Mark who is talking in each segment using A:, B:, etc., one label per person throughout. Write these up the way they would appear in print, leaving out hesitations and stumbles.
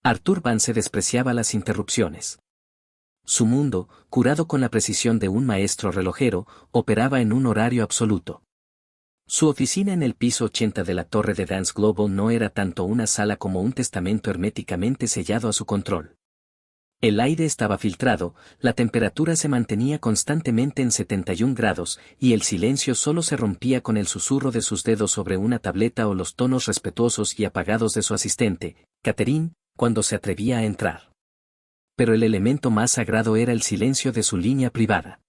A: Arthur Vance despreciaba las interrupciones. Su mundo, curado con la precisión de un maestro relojero, operaba en un horario absoluto. Su oficina en el piso 80 de la torre de Dance Global no era tanto una sala como un testamento herméticamente sellado a su control. El aire estaba filtrado, la temperatura se mantenía constantemente en 71 grados, y el silencio solo se rompía con el susurro de sus dedos sobre una tableta o los tonos respetuosos y apagados de su asistente, Catherine, cuando se atrevía a entrar. Pero el elemento más sagrado era el silencio de su línea privada.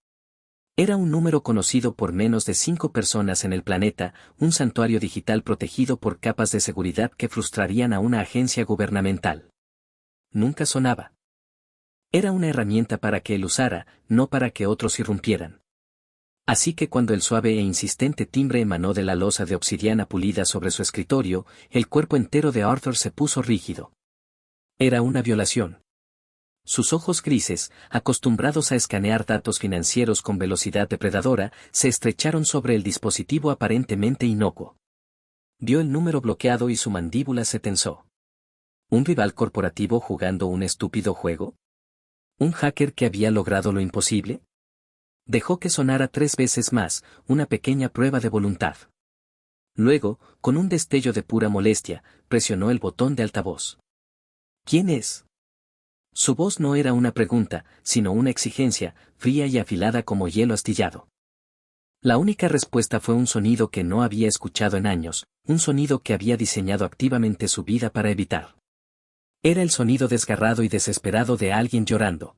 A: Era un número conocido por menos de 5 personas en el planeta, un santuario digital protegido por capas de seguridad que frustrarían a una agencia gubernamental. Nunca sonaba. Era una herramienta para que él usara, no para que otros irrumpieran. Así que cuando el suave e insistente timbre emanó de la losa de obsidiana pulida sobre su escritorio, el cuerpo entero de Arthur se puso rígido. Era una violación. Sus ojos grises, acostumbrados a escanear datos financieros con velocidad depredadora, se estrecharon sobre el dispositivo aparentemente inocuo. Vio el número bloqueado y su mandíbula se tensó. ¿Un rival corporativo jugando un estúpido juego? ¿Un hacker que había logrado lo imposible? Dejó que sonara 3 veces más, una pequeña prueba de voluntad. Luego, con un destello de pura molestia, presionó el botón de altavoz. ¿Quién es? Su voz no era una pregunta, sino una exigencia, fría y afilada como hielo astillado. La única respuesta fue un sonido que no había escuchado en años, un sonido que había diseñado activamente su vida para evitar. Era el sonido desgarrado y desesperado de alguien llorando.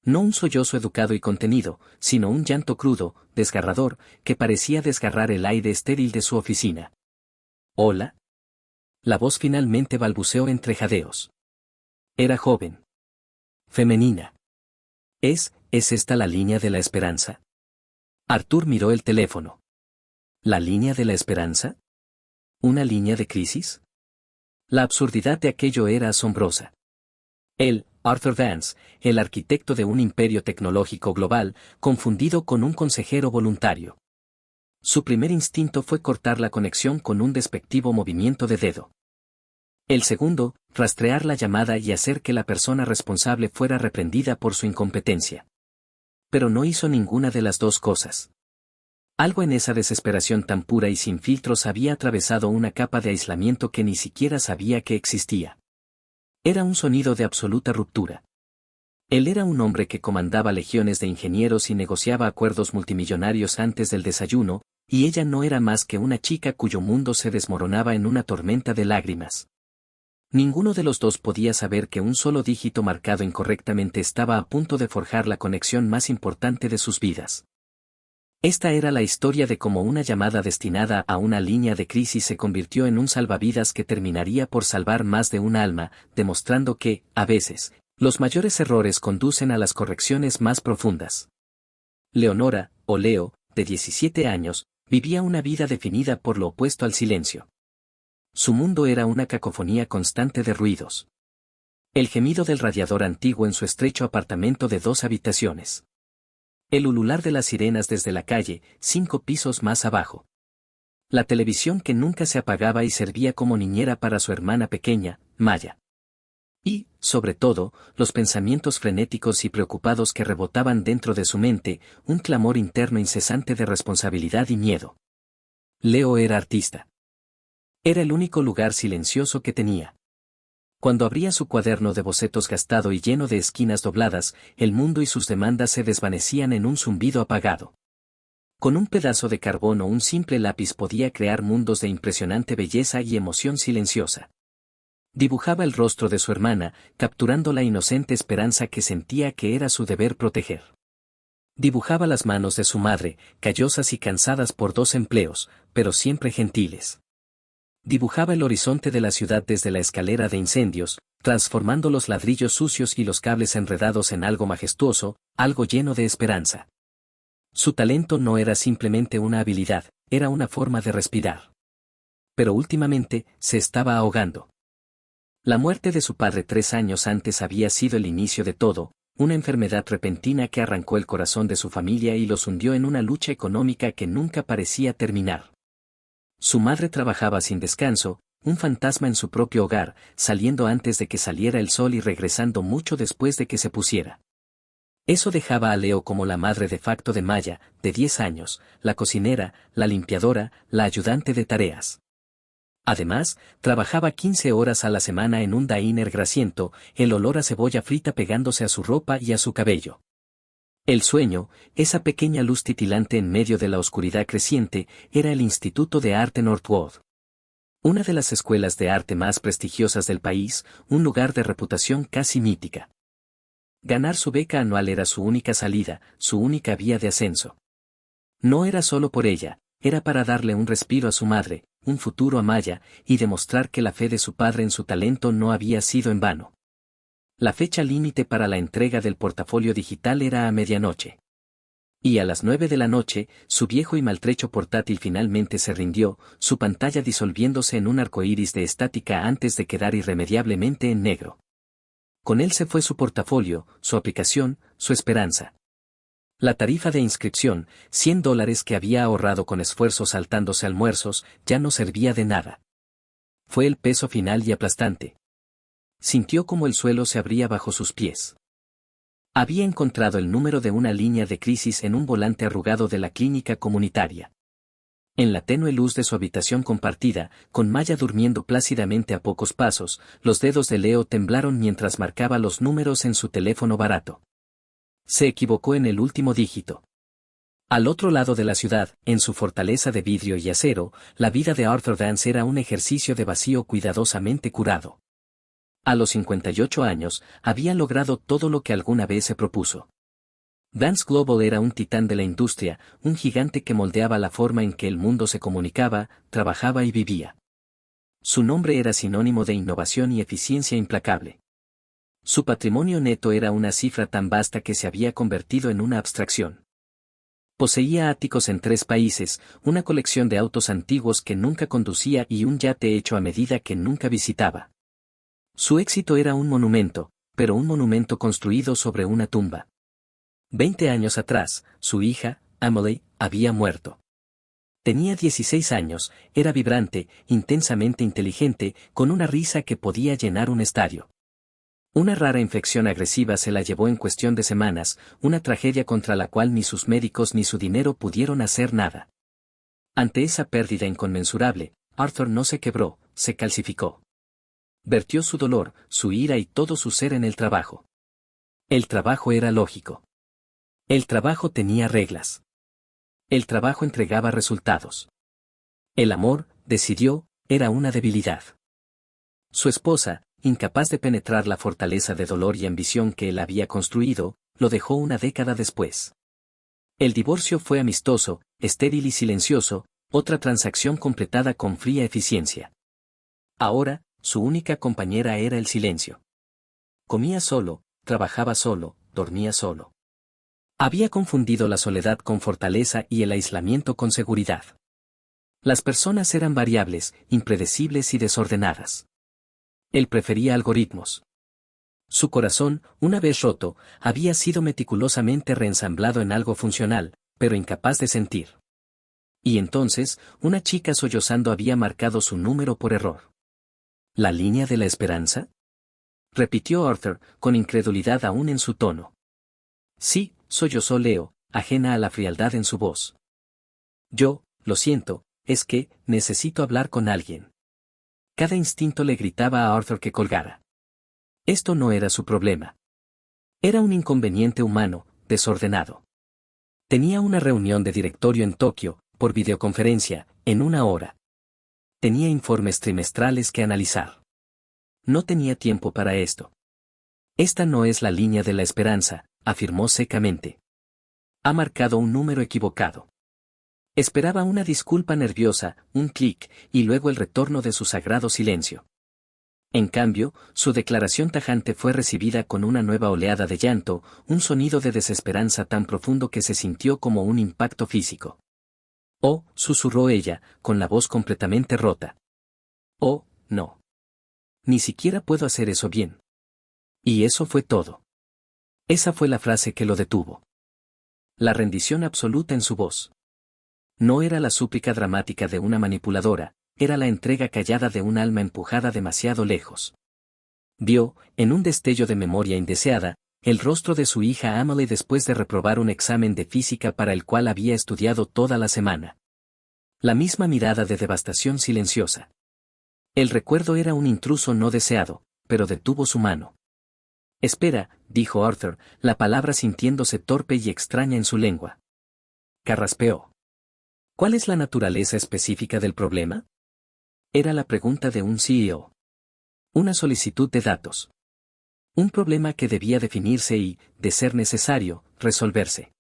A: No un sollozo educado y contenido, sino un llanto crudo, desgarrador, que parecía desgarrar el aire estéril de su oficina. ¿Hola? La voz finalmente balbuceó entre jadeos. Era joven. Femenina. ¿Es esta la línea de la esperanza? Arthur miró el teléfono. ¿La línea de la esperanza? ¿Una línea de crisis? La absurdidad de aquello era asombrosa. Él, Arthur Vance, el arquitecto de un imperio tecnológico global, confundido con un consejero voluntario. Su primer instinto fue cortar la conexión con un despectivo movimiento de dedo. El segundo, rastrear la llamada y hacer que la persona responsable fuera reprendida por su incompetencia. Pero no hizo ninguna de las dos cosas. Algo en esa desesperación tan pura y sin filtros había atravesado una capa de aislamiento que ni siquiera sabía que existía. Era un sonido de absoluta ruptura. Él era un hombre que comandaba legiones de ingenieros y negociaba acuerdos multimillonarios antes del desayuno, y ella no era más que una chica cuyo mundo se desmoronaba en una tormenta de lágrimas. Ninguno de los dos podía saber que un solo dígito marcado incorrectamente estaba a punto de forjar la conexión más importante de sus vidas. Esta era la historia de cómo una llamada destinada a una línea de crisis se convirtió en un salvavidas que terminaría por salvar más de un alma, demostrando que, a veces, los mayores errores conducen a las correcciones más profundas. Leonora, o Leo, de 17 años, vivía una vida definida por lo opuesto al silencio. Su mundo era una cacofonía constante de ruidos. El gemido del radiador antiguo en su estrecho apartamento de 2 habitaciones. El ulular de las sirenas desde la calle, 5 pisos más abajo. La televisión que nunca se apagaba y servía como niñera para su hermana pequeña, Maya. Y, sobre todo, los pensamientos frenéticos y preocupados que rebotaban dentro de su mente, un clamor interno incesante de responsabilidad y miedo. Leo era artista. Era el único lugar silencioso que tenía. Cuando abría su cuaderno de bocetos gastado y lleno de esquinas dobladas, el mundo y sus demandas se desvanecían en un zumbido apagado. Con un pedazo de carbón o un simple lápiz podía crear mundos de impresionante belleza y emoción silenciosa. Dibujaba el rostro de su hermana, capturando la inocente esperanza que sentía que era su deber proteger. Dibujaba las manos de su madre, callosas y cansadas por 2 empleos, pero siempre gentiles. Dibujaba el horizonte de la ciudad desde la escalera de incendios, transformando los ladrillos sucios y los cables enredados en algo majestuoso, algo lleno de esperanza. Su talento no era simplemente una habilidad, era una forma de respirar. Pero últimamente, se estaba ahogando. La muerte de su padre 3 años antes había sido el inicio de todo, una enfermedad repentina que arrancó el corazón de su familia y los hundió en una lucha económica que nunca parecía terminar. Su madre trabajaba sin descanso, un fantasma en su propio hogar, saliendo antes de que saliera el sol y regresando mucho después de que se pusiera. Eso dejaba a Leo como la madre de facto de Maya, de 10 años, la cocinera, la limpiadora, la ayudante de tareas. Además, trabajaba 15 horas a la semana en un diner grasiento, el olor a cebolla frita pegándose a su ropa y a su cabello. El sueño, esa pequeña luz titilante en medio de la oscuridad creciente, era el Instituto de Arte Northwood. Una de las escuelas de arte más prestigiosas del país, un lugar de reputación casi mítica. Ganar su beca anual era su única salida, su única vía de ascenso. No era solo por ella, era para darle un respiro a su madre, un futuro a Maya, y demostrar que la fe de su padre en su talento no había sido en vano. La fecha límite para la entrega del portafolio digital era a medianoche. Y a las 9 de la noche, su viejo y maltrecho portátil finalmente se rindió, su pantalla disolviéndose en un arcoíris de estática antes de quedar irremediablemente en negro. Con él se fue su portafolio, su aplicación, su esperanza. La tarifa de inscripción, $100 que había ahorrado con esfuerzo saltándose almuerzos, ya no servía de nada. Fue el peso final y aplastante. Sintió como el suelo se abría bajo sus pies. Había encontrado el número de una línea de crisis en un volante arrugado de la clínica comunitaria. En la tenue luz de su habitación compartida, con Maya durmiendo plácidamente a pocos pasos, los dedos de Leo temblaron mientras marcaba los números en su teléfono barato. Se equivocó en el último dígito. Al otro lado de la ciudad, en su fortaleza de vidrio y acero, la vida de Arthur Vance era un ejercicio de vacío cuidadosamente curado. A los 58 años, había logrado todo lo que alguna vez se propuso. Vance Global era un titán de la industria, un gigante que moldeaba la forma en que el mundo se comunicaba, trabajaba y vivía. Su nombre era sinónimo de innovación y eficiencia implacable. Su patrimonio neto era una cifra tan vasta que se había convertido en una abstracción. Poseía áticos en 3 países, una colección de autos antiguos que nunca conducía y un yate hecho a medida que nunca visitaba. Su éxito era un monumento, pero un monumento construido sobre una tumba. 20 años atrás, su hija, Emily, había muerto. Tenía 16 años, era vibrante, intensamente inteligente, con una risa que podía llenar un estadio. Una rara infección agresiva se la llevó en cuestión de semanas, una tragedia contra la cual ni sus médicos ni su dinero pudieron hacer nada. Ante esa pérdida inconmensurable, Arthur no se quebró, se calcificó. Vertió su dolor, su ira y todo su ser en el trabajo. El trabajo era lógico. El trabajo tenía reglas. El trabajo entregaba resultados. El amor, decidió, era una debilidad. Su esposa, incapaz de penetrar la fortaleza de dolor y ambición que él había construido, lo dejó una década después. El divorcio fue amistoso, estéril y silencioso, otra transacción completada con fría eficiencia. Ahora, su única compañera era el silencio. Comía solo, trabajaba solo, dormía solo. Había confundido la soledad con fortaleza y el aislamiento con seguridad. Las personas eran variables, impredecibles y desordenadas. Él prefería algoritmos. Su corazón, una vez roto, había sido meticulosamente reensamblado en algo funcional, pero incapaz de sentir. Y entonces, una chica sollozando había marcado su número por error. ¿La línea de la esperanza? Repitió Arthur, con incredulidad aún en su tono. Sí, sollozó Leo, ajena a la frialdad en su voz. Yo, lo siento, es que, necesito hablar con alguien. Cada instinto le gritaba a Arthur que colgara. Esto no era su problema. Era un inconveniente humano, desordenado. Tenía una reunión de directorio en Tokio, por videoconferencia, en 1 hora. Tenía informes trimestrales que analizar. No tenía tiempo para esto. Esta no es la línea de la esperanza, afirmó secamente. Ha marcado un número equivocado. Esperaba una disculpa nerviosa, un clic, y luego el retorno de su sagrado silencio. En cambio, su declaración tajante fue recibida con una nueva oleada de llanto, un sonido de desesperanza tan profundo que se sintió como un impacto físico. Oh, susurró ella, con la voz completamente rota. Oh, no. Ni siquiera puedo hacer eso bien. Y eso fue todo. Esa fue la frase que lo detuvo. La rendición absoluta en su voz. No era la súplica dramática de una manipuladora, era la entrega callada de un alma empujada demasiado lejos. Vio, en un destello de memoria indeseada, el rostro de su hija Amelie después de reprobar un examen de física para el cual había estudiado toda la semana. La misma mirada de devastación silenciosa. El recuerdo era un intruso no deseado, pero detuvo su mano. Espera, dijo Arthur, la palabra sintiéndose torpe y extraña en su lengua. Carraspeó. ¿Cuál es la naturaleza específica del problema? Era la pregunta de un CEO. Una solicitud de datos. Un problema que debía definirse y, de ser necesario, resolverse.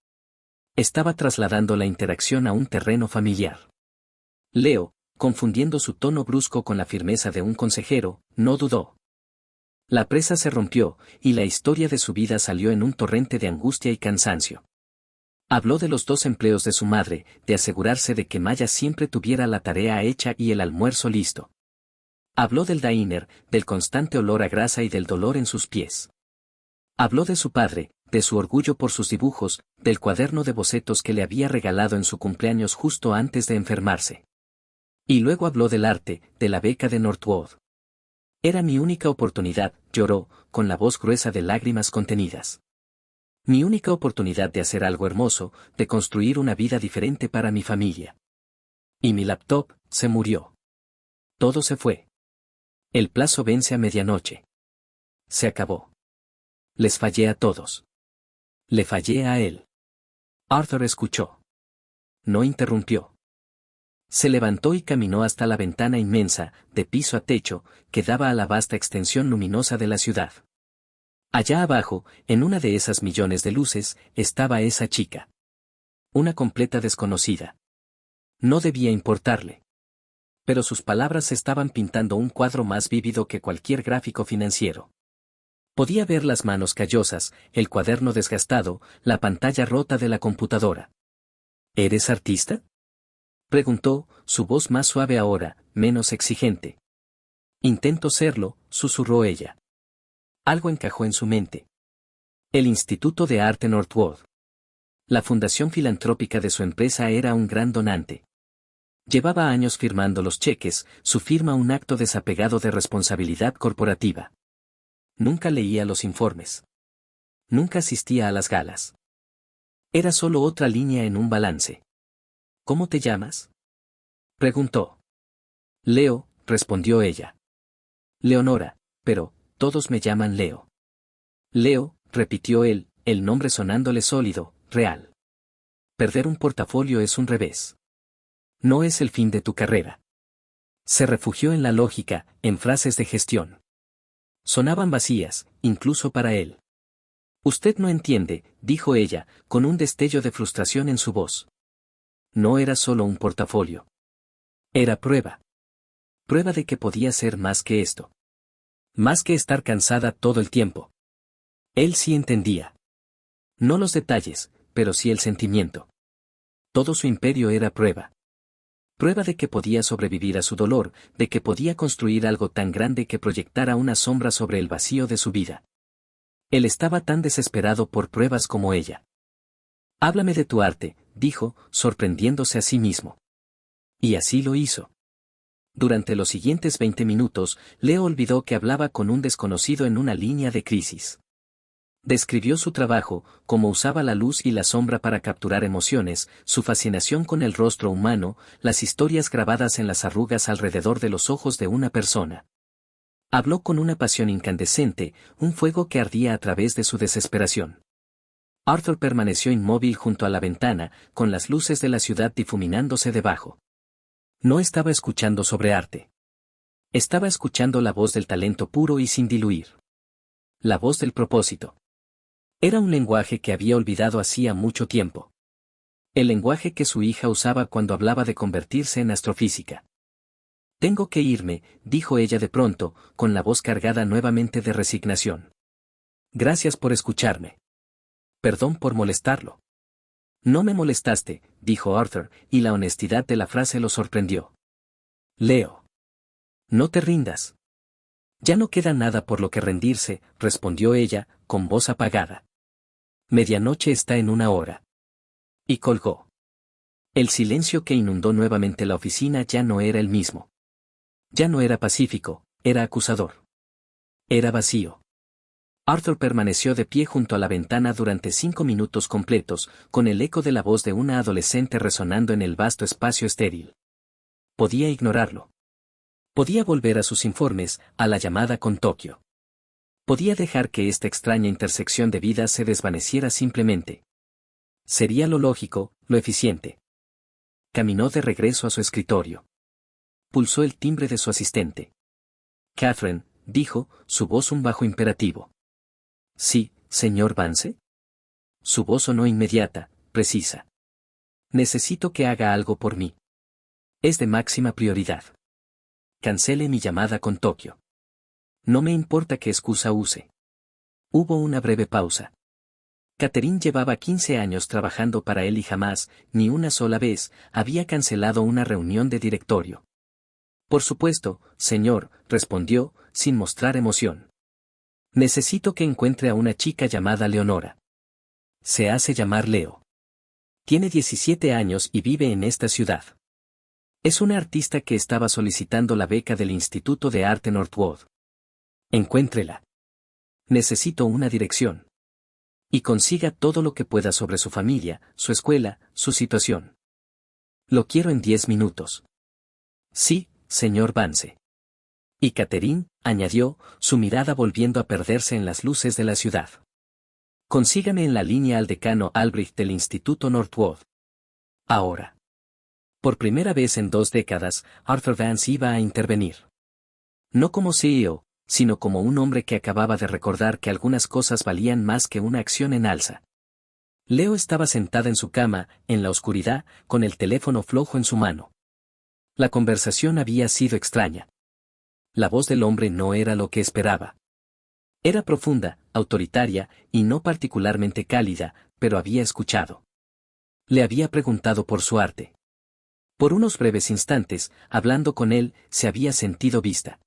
A: Estaba trasladando la interacción a un terreno familiar. Leo, confundiendo su tono brusco con la firmeza de un consejero, no dudó. La presa se rompió, y la historia de su vida salió en un torrente de angustia y cansancio. Habló de los 2 empleos de su madre, de asegurarse de que Maya siempre tuviera la tarea hecha y el almuerzo listo. Habló del diner, del constante olor a grasa y del dolor en sus pies. Habló de su padre, de su orgullo por sus dibujos, del cuaderno de bocetos que le había regalado en su cumpleaños justo antes de enfermarse. Y luego habló del arte, de la beca de Northwood. Era mi única oportunidad, lloró, con la voz gruesa de lágrimas contenidas. Mi única oportunidad de hacer algo hermoso, de construir una vida diferente para mi familia. Y mi laptop, se murió. Todo se fue. El plazo vence a medianoche. Se acabó. Les fallé a todos. Le fallé a él. Arthur escuchó. No interrumpió. Se levantó y caminó hasta la ventana inmensa, de piso a techo, que daba a la vasta extensión luminosa de la ciudad. Allá abajo, en una de esas millones de luces, estaba esa chica. Una completa desconocida. No debía importarle. Pero sus palabras estaban pintando un cuadro más vívido que cualquier gráfico financiero. Podía ver las manos callosas, el cuaderno desgastado, la pantalla rota de la computadora. ¿Eres artista?, preguntó, su voz más suave ahora, menos exigente. Intento serlo, susurró ella. Algo encajó en su mente. El Instituto de Arte Northwood. La fundación filantrópica de su empresa era un gran donante. Llevaba años firmando los cheques, su firma un acto desapegado de responsabilidad corporativa. Nunca leía los informes. Nunca asistía a las galas. Era solo otra línea en un balance. ¿Cómo te llamas?, preguntó. Leo, respondió ella. Leonora, pero, todos me llaman Leo. Leo, repitió él, el nombre sonándole sólido, real. Perder un portafolio es un revés. No es el fin de tu carrera. Se refugió en la lógica, en frases de gestión. Sonaban vacías, incluso para él. Usted no entiende, dijo ella, con un destello de frustración en su voz. No era solo un portafolio. Era prueba. Prueba de que podía ser más que esto. Más que estar cansada todo el tiempo. Él sí entendía. No los detalles, pero sí el sentimiento. Todo su imperio era prueba. Prueba de que podía sobrevivir a su dolor, de que podía construir algo tan grande que proyectara una sombra sobre el vacío de su vida. Él estaba tan desesperado por pruebas como ella. Háblame de tu arte, dijo, sorprendiéndose a sí mismo. Y así lo hizo. Durante los siguientes 20 minutos, Leo olvidó que hablaba con un desconocido en una línea de crisis. Describió su trabajo, cómo usaba la luz y la sombra para capturar emociones, su fascinación con el rostro humano, las historias grabadas en las arrugas alrededor de los ojos de una persona. Habló con una pasión incandescente, un fuego que ardía a través de su desesperación. Arthur permaneció inmóvil junto a la ventana, con las luces de la ciudad difuminándose debajo. No estaba escuchando sobre arte. Estaba escuchando la voz del talento puro y sin diluir. La voz del propósito. Era un lenguaje que había olvidado hacía mucho tiempo. El lenguaje que su hija usaba cuando hablaba de convertirse en astrofísica. Tengo que irme, dijo ella de pronto, con la voz cargada nuevamente de resignación. Gracias por escucharme. Perdón por molestarlo. No me molestaste, dijo Arthur, y la honestidad de la frase lo sorprendió. Leo. No te rindas. Ya no queda nada por lo que rendirse, respondió ella, con voz apagada. Medianoche está en 1 hora. Y colgó. El silencio que inundó nuevamente la oficina ya no era el mismo. Ya no era pacífico, era acusador. Era vacío. Arthur permaneció de pie junto a la ventana durante 5 minutos completos, con el eco de la voz de una adolescente resonando en el vasto espacio estéril. Podía ignorarlo. Podía volver a sus informes, a la llamada con Tokio. Podía dejar que esta extraña intersección de vidas se desvaneciera simplemente. Sería lo lógico, lo eficiente. Caminó de regreso a su escritorio. Pulsó el timbre de su asistente. Catherine, dijo, su voz un bajo imperativo. Sí, señor Vance. Su voz sonó inmediata, precisa. Necesito que haga algo por mí. Es de máxima prioridad. Cancele mi llamada con Tokio. No me importa qué excusa use. Hubo una breve pausa. Catherine llevaba 15 años trabajando para él y jamás, ni una sola vez, había cancelado una reunión de directorio. Por supuesto, señor, respondió, sin mostrar emoción. Necesito que encuentre a una chica llamada Leonora. Se hace llamar Leo. Tiene 17 años y vive en esta ciudad. Es una artista que estaba solicitando la beca del Instituto de Arte Northwood. Encuéntrela. Necesito una dirección. Y consiga todo lo que pueda sobre su familia, su escuela, su situación. Lo quiero en 10 minutos. Sí, señor Vance. Y Catherine, añadió, su mirada volviendo a perderse en las luces de la ciudad. Consígame en la línea al decano Albrecht del Instituto Northwood. Ahora. Por primera vez en 2 décadas, Arthur Vance iba a intervenir. No como CEO, sino como un hombre que acababa de recordar que algunas cosas valían más que una acción en alza. Leo estaba sentada en su cama, en la oscuridad, con el teléfono flojo en su mano. La conversación había sido extraña. La voz del hombre no era lo que esperaba. Era profunda, autoritaria, y no particularmente cálida, pero había escuchado. Le había preguntado por su arte. Por unos breves instantes, hablando con él, se había sentido vista.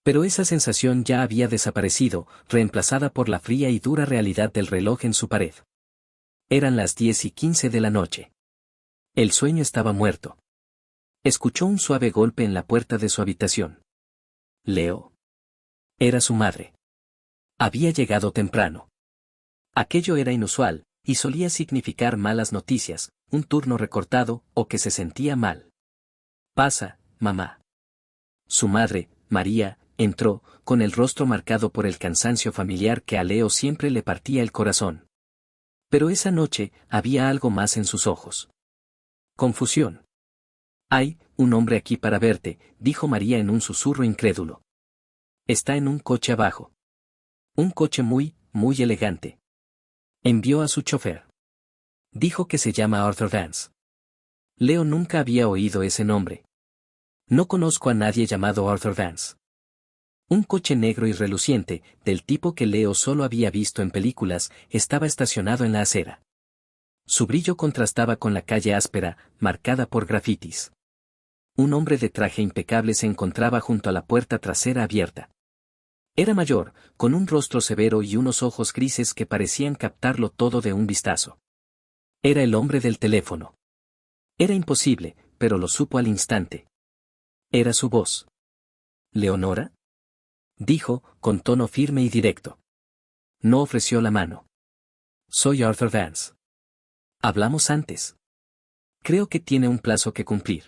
A: Pero esa sensación ya había desaparecido, reemplazada por la fría y dura realidad del reloj en su pared. Eran las 10:15 de la noche. El sueño estaba muerto. Escuchó un suave golpe en la puerta de su habitación. Leo. Era su madre. Había llegado temprano. Aquello era inusual, y solía significar malas noticias, un turno recortado, o que se sentía mal. Pasa, mamá. Su madre, María, entró, con el rostro marcado por el cansancio familiar que a Leo siempre le partía el corazón. Pero esa noche, había algo más en sus ojos. Confusión. Hay un hombre aquí para verte, dijo María en un susurro incrédulo. Está en un coche abajo. Un coche muy elegante. Envió a su chofer. Dijo que se llama Arthur Vance. Leo nunca había oído ese nombre. No conozco a nadie llamado Arthur Vance. Un coche negro y reluciente, del tipo que Leo solo había visto en películas, estaba estacionado en la acera. Su brillo contrastaba con la calle áspera, marcada por grafitis. Un hombre de traje impecable se encontraba junto a la puerta trasera abierta. Era mayor, con un rostro severo y unos ojos grises que parecían captarlo todo de un vistazo. Era el hombre del teléfono. Era imposible, pero lo supo al instante. Era su voz. ¿Leonora? Dijo, con tono firme y directo. No ofreció la mano. Soy Arthur Vance. Hablamos antes. Creo que tiene un plazo que cumplir.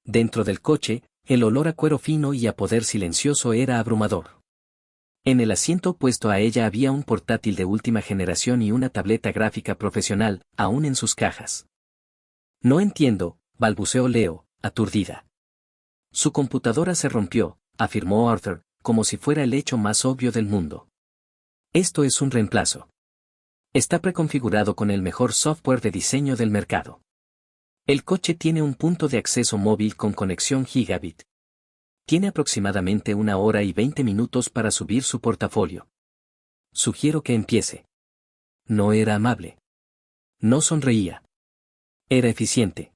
A: Dentro del coche, el olor a cuero fino y a poder silencioso era abrumador. En el asiento opuesto a ella había un portátil de última generación y una tableta gráfica profesional, aún en sus cajas. No entiendo, balbuceó Leo, aturdida. Su computadora se rompió, afirmó Arthur, como si fuera el hecho más obvio del mundo. Esto es un reemplazo. Está preconfigurado con el mejor software de diseño del mercado. El coche tiene un punto de acceso móvil con conexión gigabit. Tiene aproximadamente 1 hora y 20 minutos para subir su portafolio. Sugiero que empiece. No era amable. No sonreía. Era eficiente.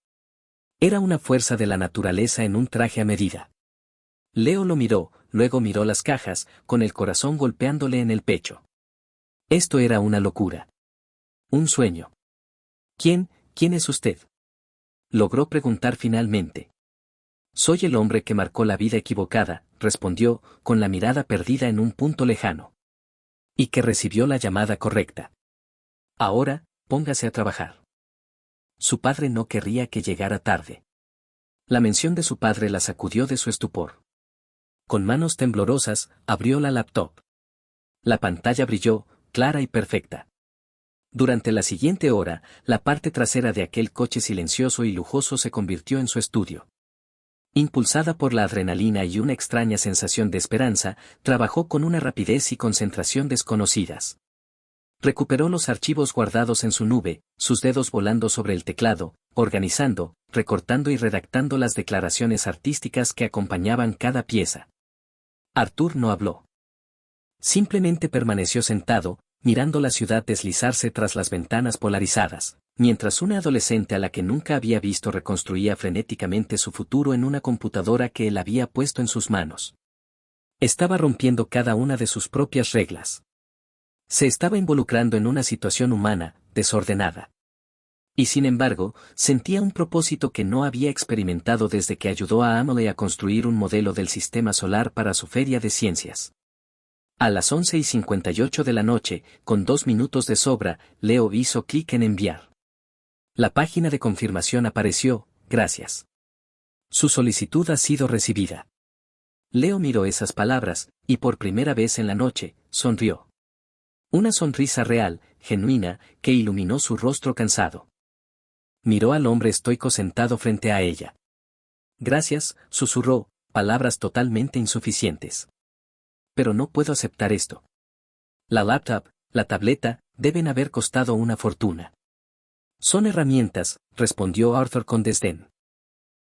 A: Era una fuerza de la naturaleza en un traje a medida. Leo lo miró, luego miró las cajas, con el corazón golpeándole en el pecho. Esto era una locura. Un sueño. ¿Quién es usted? Logró preguntar finalmente. Soy el hombre que marcó la vida equivocada, respondió, con la mirada perdida en un punto lejano. Y que recibió la llamada correcta. Ahora, póngase a trabajar. Su padre no querría que llegara tarde. La mención de su padre la sacudió de su estupor. Con manos temblorosas, abrió la laptop. La pantalla brilló, clara y perfecta. Durante la siguiente hora, la parte trasera de aquel coche silencioso y lujoso se convirtió en su estudio. Impulsada por la adrenalina y una extraña sensación de esperanza, trabajó con una rapidez y concentración desconocidas. Recuperó los archivos guardados en su nube, sus dedos volando sobre el teclado, organizando, recortando y redactando las declaraciones artísticas que acompañaban cada pieza. Arthur no habló. Simplemente permaneció sentado, mirando la ciudad deslizarse tras las ventanas polarizadas, mientras una adolescente a la que nunca había visto reconstruía frenéticamente su futuro en una computadora que él había puesto en sus manos. Estaba rompiendo cada una de sus propias reglas. Se estaba involucrando en una situación humana, desordenada. Y sin embargo, sentía un propósito que no había experimentado desde que ayudó a Amelie a construir un modelo del sistema solar para su feria de ciencias. A las 11:58 de la noche, con 2 minutos de sobra, Leo hizo clic en enviar. La página de confirmación apareció, gracias. Su solicitud ha sido recibida. Leo miró esas palabras, y por primera vez en la noche, sonrió. Una sonrisa real, genuina, que iluminó su rostro cansado. Miró al hombre estoico sentado frente a ella. Gracias, susurró, palabras totalmente insuficientes. Pero no puedo aceptar esto. La laptop, la tableta, deben haber costado una fortuna. Son herramientas, respondió Arthur con desdén.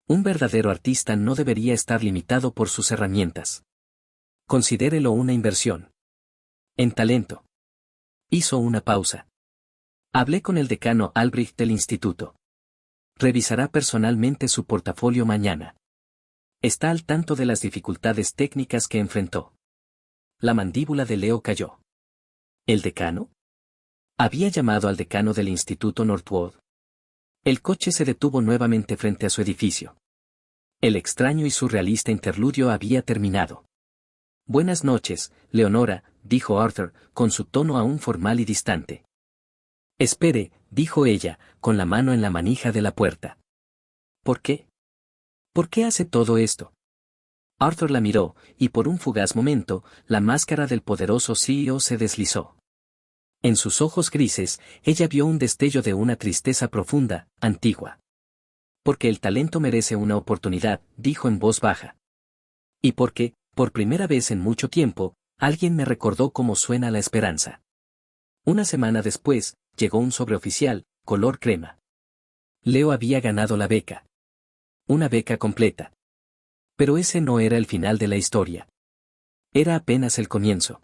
A: Un verdadero artista no debería estar limitado por sus herramientas. Considérelo una inversión. En talento. Hizo una pausa. Hablé con el decano Albrecht del instituto. Revisará personalmente su portafolio mañana. Está al tanto de las dificultades técnicas que enfrentó. La mandíbula de Leo cayó. ¿El decano? Había llamado al decano del Instituto Northwood. El coche se detuvo nuevamente frente a su edificio. El extraño y surrealista interludio había terminado. Buenas noches, Leonora, dijo Arthur, con su tono aún formal y distante. Espere, dijo ella, con la mano en la manija de la puerta. ¿Por qué? ¿Por qué hace todo esto? Arthur la miró, y por un fugaz momento, la máscara del poderoso CEO se deslizó. En sus ojos grises, ella vio un destello de una tristeza profunda, antigua. Porque el talento merece una oportunidad, dijo en voz baja. Y porque, por primera vez en mucho tiempo, alguien me recordó cómo suena la esperanza. Una semana después, llegó un sobreoficial, color crema. Leo había ganado la beca. Una beca completa. Pero ese no era el final de la historia. Era apenas el comienzo.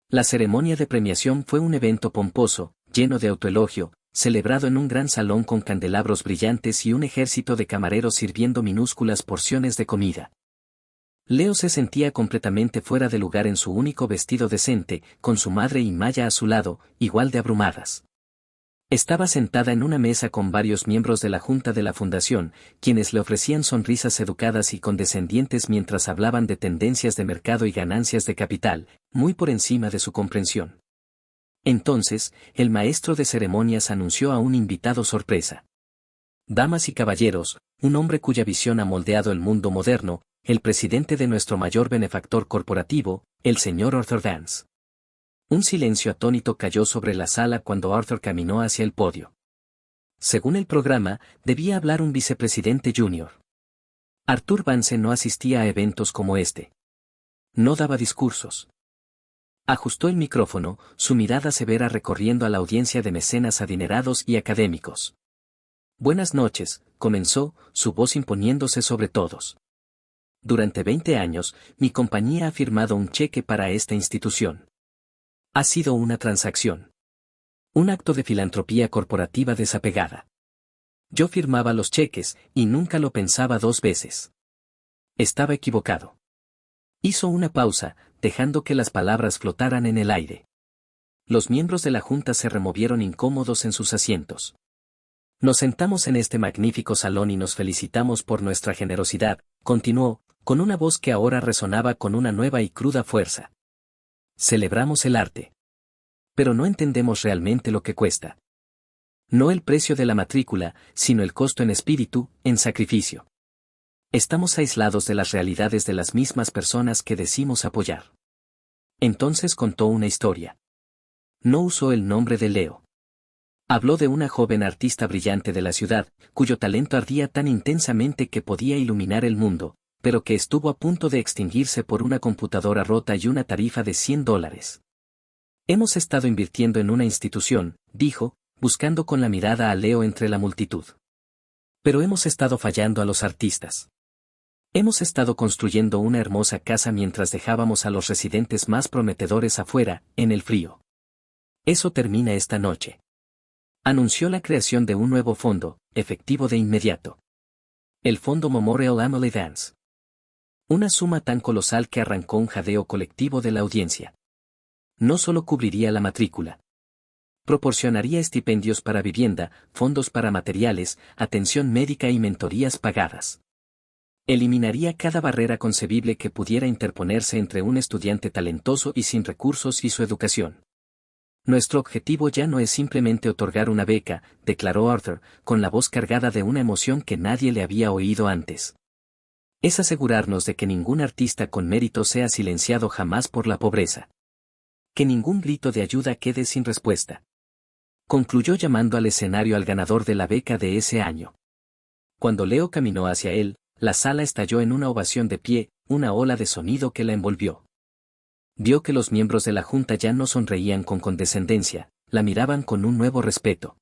A: La ceremonia de premiación fue un evento pomposo, lleno de autoelogio, celebrado en un gran salón con candelabros brillantes y un ejército de camareros sirviendo minúsculas porciones de comida. Leo se sentía completamente fuera de lugar en su único vestido decente, con su madre y Maya a su lado, igual de abrumadas. Estaba sentada en una mesa con varios miembros de la junta de la fundación, quienes le ofrecían sonrisas educadas y condescendientes mientras hablaban de tendencias de mercado y ganancias de capital, muy por encima de su comprensión. Entonces, el maestro de ceremonias anunció a un invitado sorpresa. Damas y caballeros, un hombre cuya visión ha moldeado el mundo moderno, el presidente de nuestro mayor benefactor corporativo, el señor Arthur Dance. Un silencio atónito cayó sobre la sala cuando Arthur caminó hacia el podio. Según el programa, debía hablar un vicepresidente junior. Arthur Vance no asistía a eventos como este. No daba discursos. Ajustó el micrófono, su mirada severa recorriendo a la audiencia de mecenas adinerados y académicos. Buenas noches, comenzó, su voz imponiéndose sobre todos. Durante 20 años, mi compañía ha firmado un cheque para esta institución. Ha sido una transacción. Un acto de filantropía corporativa desapegada. Yo firmaba los cheques, y nunca lo pensaba 2 veces. Estaba equivocado. Hizo una pausa, dejando que las palabras flotaran en el aire. Los miembros de la junta se removieron incómodos en sus asientos. Nos sentamos en este magnífico salón y nos felicitamos por nuestra generosidad, continuó, con una voz que ahora resonaba con una nueva y cruda fuerza. Celebramos el arte. Pero no entendemos realmente lo que cuesta. No el precio de la matrícula, sino el costo en espíritu, en sacrificio. Estamos aislados de las realidades de las mismas personas que decimos apoyar. Entonces contó una historia. No usó el nombre de Leo. Habló de una joven artista brillante de la ciudad, cuyo talento ardía tan intensamente que podía iluminar el mundo, pero que estuvo a punto de extinguirse por una computadora rota y una tarifa de $100. Hemos estado invirtiendo en una institución, dijo, buscando con la mirada a Leo entre la multitud. Pero hemos estado fallando a los artistas. Hemos estado construyendo una hermosa casa mientras dejábamos a los residentes más prometedores afuera, en el frío. Eso termina esta noche. Anunció la creación de un nuevo fondo, efectivo de inmediato. El Fondo Memorial Emily Vance. Una suma tan colosal que arrancó un jadeo colectivo de la audiencia. No solo cubriría la matrícula. Proporcionaría estipendios para vivienda, fondos para materiales, atención médica y mentorías pagadas. Eliminaría cada barrera concebible que pudiera interponerse entre un estudiante talentoso y sin recursos y su educación. Nuestro objetivo ya no es simplemente otorgar una beca, declaró Arthur, con la voz cargada de una emoción que nadie le había oído antes. Es asegurarnos de que ningún artista con mérito sea silenciado jamás por la pobreza. Que ningún grito de ayuda quede sin respuesta. Concluyó llamando al escenario al ganador de la beca de ese año. Cuando Leo caminó hacia él, la sala estalló en una ovación de pie, una ola de sonido que la envolvió. Vio que los miembros de la junta ya no sonreían con condescendencia, la miraban con un nuevo respeto.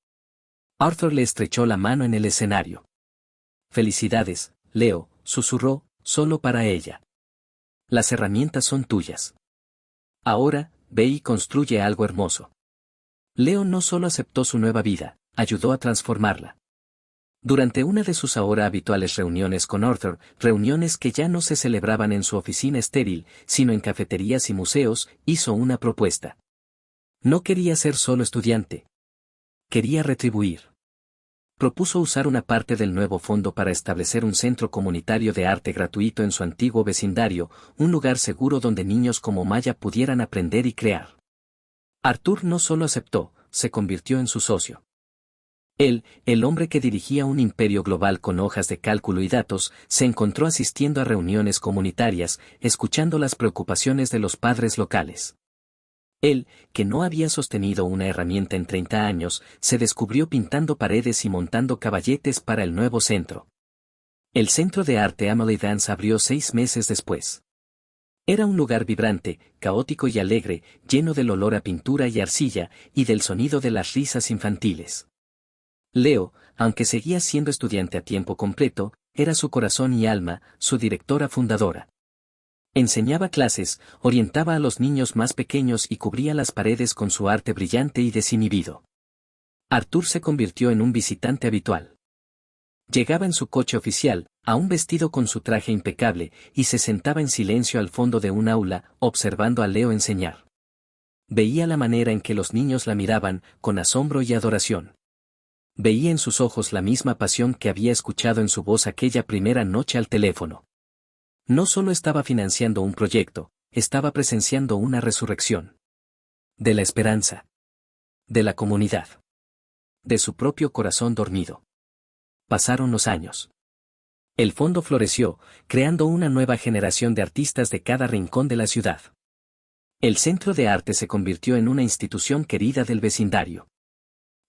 A: Arthur le estrechó la mano en el escenario. Felicidades, Leo, susurró, solo para ella. Las herramientas son tuyas. Ahora, ve y construye algo hermoso. Leo no solo aceptó su nueva vida, ayudó a transformarla. Durante una de sus ahora habituales reuniones con Arthur, reuniones que ya no se celebraban en su oficina estéril, sino en cafeterías y museos, hizo una propuesta. No quería ser solo estudiante. Quería retribuir. Propuso usar una parte del nuevo fondo para establecer un centro comunitario de arte gratuito en su antiguo vecindario, un lugar seguro donde niños como Maya pudieran aprender y crear. Arthur no solo aceptó, se convirtió en su socio. Él, el hombre que dirigía un imperio global con hojas de cálculo y datos, se encontró asistiendo a reuniones comunitarias, escuchando las preocupaciones de los padres locales. Él, que no había sostenido una herramienta en 30 años, se descubrió pintando paredes y montando caballetes para el nuevo centro. El Centro de Arte Emily Vance abrió 6 meses después. Era un lugar vibrante, caótico y alegre, lleno del olor a pintura y arcilla, y del sonido de las risas infantiles. Leo, aunque seguía siendo estudiante a tiempo completo, era su corazón y alma, su directora fundadora. Enseñaba clases, orientaba a los niños más pequeños y cubría las paredes con su arte brillante y desinhibido. Arthur se convirtió en un visitante habitual. Llegaba en su coche oficial, aún vestido con su traje impecable, y se sentaba en silencio al fondo de un aula, observando a Leo enseñar. Veía la manera en que los niños la miraban, con asombro y adoración. Veía en sus ojos la misma pasión que había escuchado en su voz aquella primera noche al teléfono. No solo estaba financiando un proyecto, estaba presenciando una resurrección. De la esperanza. De la comunidad. De su propio corazón dormido. Pasaron los años. El fondo floreció, creando una nueva generación de artistas de cada rincón de la ciudad. El Centro de Arte se convirtió en una institución querida del vecindario.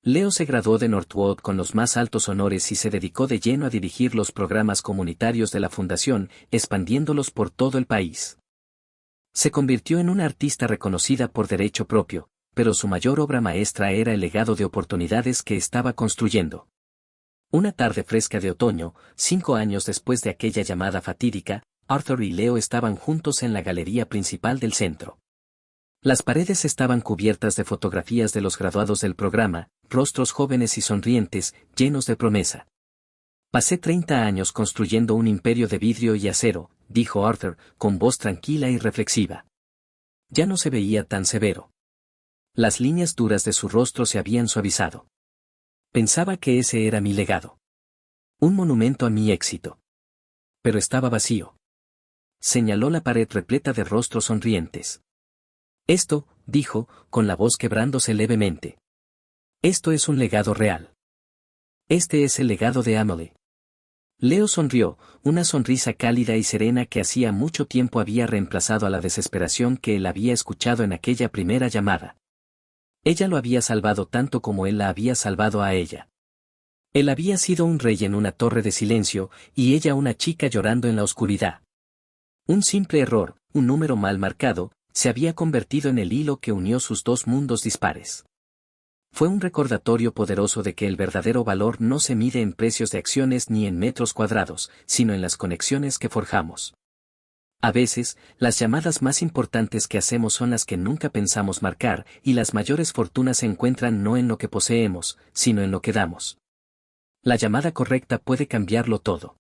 A: Leo se graduó de Northwood con los más altos honores y se dedicó de lleno a dirigir los programas comunitarios de la fundación, expandiéndolos por todo el país. Se convirtió en una artista reconocida por derecho propio, pero su mayor obra maestra era el legado de oportunidades que estaba construyendo. Una tarde fresca de otoño, 5 años después de aquella llamada fatídica, Arthur y Leo estaban juntos en la galería principal del centro. Las paredes estaban cubiertas de fotografías de los graduados del programa, rostros jóvenes y sonrientes, llenos de promesa. Pasé 30 años construyendo un imperio de vidrio y acero, dijo Arthur, con voz tranquila y reflexiva. Ya no se veía tan severo. Las líneas duras de su rostro se habían suavizado. Pensaba que ese era mi legado. Un monumento a mi éxito. Pero estaba vacío. Señaló la pared repleta de rostros sonrientes. Esto, dijo, con la voz quebrándose levemente. Esto es un legado real. Este es el legado de Amelie. Leo sonrió, una sonrisa cálida y serena que hacía mucho tiempo había reemplazado a la desesperación que él había escuchado en aquella primera llamada. Ella lo había salvado tanto como él la había salvado a ella. Él había sido un rey en una torre de silencio, y ella una chica llorando en la oscuridad. Un simple error, un número mal marcado, se había convertido en el hilo que unió sus dos mundos dispares. Fue un recordatorio poderoso de que el verdadero valor no se mide en precios de acciones ni en metros cuadrados, sino en las conexiones que forjamos. A veces, las llamadas más importantes que hacemos son las que nunca pensamos marcar, y las mayores fortunas se encuentran no en lo que poseemos, sino en lo que damos. La llamada correcta puede cambiarlo todo.